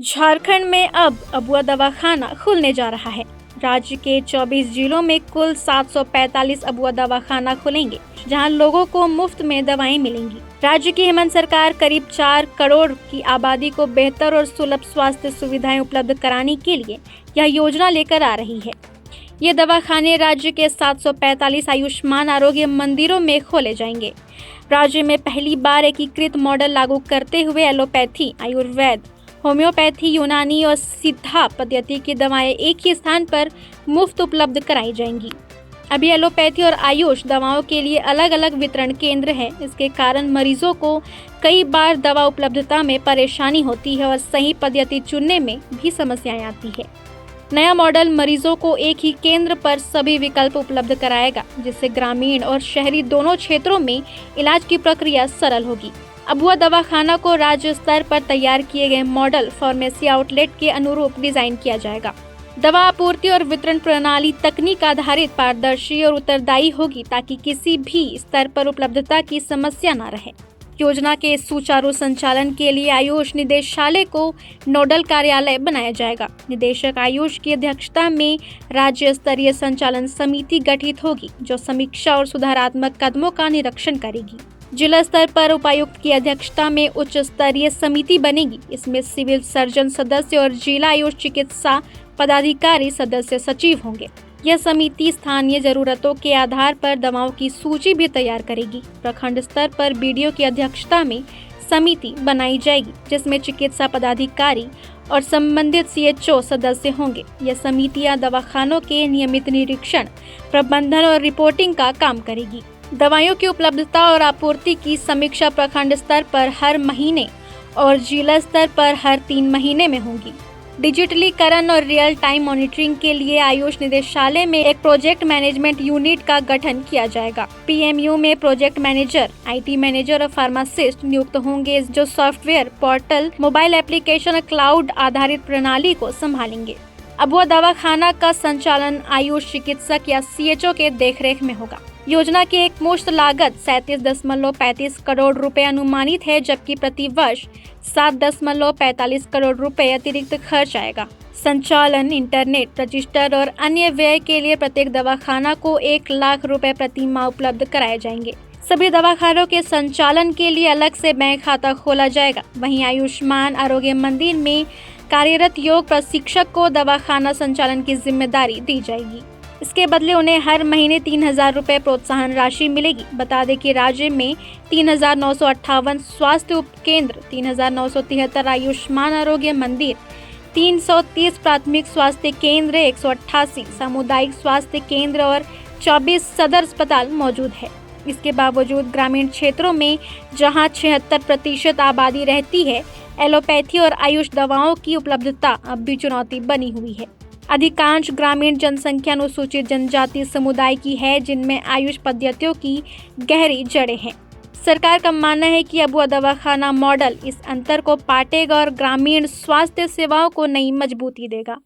झारखंड में अब अबुआ दवाखाना खुलने जा रहा है। राज्य के 24 जिलों में कुल 745 अबुआ दवाखाना खुलेंगे, जहां लोगों को मुफ्त में दवाएं मिलेंगी। राज्य की हेमंत सरकार करीब 4 करोड़ की आबादी को बेहतर और सुलभ स्वास्थ्य सुविधाएं उपलब्ध कराने के लिए यह योजना लेकर आ रही है। ये दवाखाने राज्य के 745 आयुष्मान आरोग्य मंदिरों में खोले जाएंगे। राज्य में पहली बार एकीकृत मॉडल लागू करते हुए एलोपैथी, आयुर्वेद, होम्योपैथी, यूनानी और सिद्धा पद्धति की दवाएं एक ही स्थान पर मुफ्त उपलब्ध कराई जाएंगी। अभी एलोपैथी और आयुष दवाओं के लिए अलग अलग वितरण केंद्र हैं। इसके कारण मरीजों को कई बार दवा उपलब्धता में परेशानी होती है और सही पद्धति चुनने में भी समस्याएं आती है। नया मॉडल मरीजों को एक ही केंद्र पर सभी विकल्प उपलब्ध कराएगा, जिससे ग्रामीण और शहरी दोनों क्षेत्रों में इलाज की प्रक्रिया सरल होगी। अबुआ दवाखाना को राज्य स्तर पर तैयार किए गए मॉडल फार्मेसी आउटलेट के अनुरूप डिजाइन किया जाएगा। दवा आपूर्ति और वितरण प्रणाली तकनीक आधारित, पारदर्शी और उत्तरदायी होगी, ताकि किसी भी स्तर पर उपलब्धता की समस्या न रहे। योजना के सुचारू संचालन के लिए आयुष निदेशालय को नोडल कार्यालय बनाया जाएगा। निदेशक आयुष की अध्यक्षता में राज्य स्तरीय संचालन समिति गठित होगी, जो समीक्षा और सुधारात्मक कदमों का निरीक्षण करेगी। जिला स्तर पर उपायुक्त की अध्यक्षता में उच्च स्तरीय समिति बनेगी। इसमें सिविल सर्जन सदस्य और जिला आयुष चिकित्सा पदाधिकारी सदस्य सचिव होंगे। यह समिति स्थानीय जरूरतों के आधार पर दवाओं की सूची भी तैयार करेगी। प्रखंड स्तर पर बीडीओ की अध्यक्षता में समिति बनाई जाएगी, जिसमें चिकित्सा पदाधिकारी और संबंधित सीएचओ सदस्य होंगे। यह समितियां दवाखानों के नियमित निरीक्षण, प्रबंधन और रिपोर्टिंग का काम करेगी। दवाइयों की उपलब्धता और आपूर्ति की समीक्षा प्रखंड स्तर पर हर महीने और जिला स्तर पर हर 3 महीने में होगी। डिजिटलीकरण और रियल टाइम मॉनिटरिंग के लिए आयुष निदेशालय में एक प्रोजेक्ट मैनेजमेंट यूनिट का गठन किया जाएगा। पीएमयू में प्रोजेक्ट मैनेजर, आईटी मैनेजर और फार्मासिस्ट नियुक्त होंगे, जो सॉफ्टवेयर, पोर्टल, मोबाइल एप्लीकेशन और क्लाउड आधारित प्रणाली को संभालेंगे। अबुआ दवाखाना का संचालन आयुष चिकित्सक या सीएचओ के देखरेख में होगा। योजना की एक मुश्त लागत 37.35 करोड़ रुपए अनुमानित है, जबकि प्रति वर्ष 7.45 करोड़ रुपए अतिरिक्त खर्च आएगा। संचालन, इंटरनेट, रजिस्टर और अन्य व्यय के लिए प्रत्येक दवाखाना को 1 लाख रुपए प्रति माह उपलब्ध कराए जाएंगे। सभी दवाखानों के संचालन के लिए अलग से बैंक खाता खोला जाएगा। वहीं आयुष्मान आरोग्य मंदिर में कार्यरत योग प्रशिक्षक को दवाखाना संचालन की जिम्मेदारी दी जाएगी। इसके बदले उन्हें हर महीने 3,000 रुपए प्रोत्साहन राशि मिलेगी। बता दें कि राज्य में 3,958 स्वास्थ्य उपकेंद्र, 3,973 आयुष्मान आरोग्य मंदिर, 330 प्राथमिक स्वास्थ्य केंद्र, 188 सामुदायिक स्वास्थ्य केंद्र और 24 सदर अस्पताल मौजूद है। इसके बावजूद ग्रामीण क्षेत्रों में, जहां 76% आबादी रहती है, एलोपैथी और आयुष दवाओं की उपलब्धता अब भी चुनौती बनी हुई है। अधिकांश ग्रामीण जनसंख्या अनुसूचित जनजाति समुदाय की है, जिनमें आयुष पद्धतियों की गहरी जड़ें हैं। सरकार का मानना है कि अबुआ दवाखाना मॉडल इस अंतर को पाटेगा और ग्रामीण स्वास्थ्य सेवाओं को नई मजबूती देगा।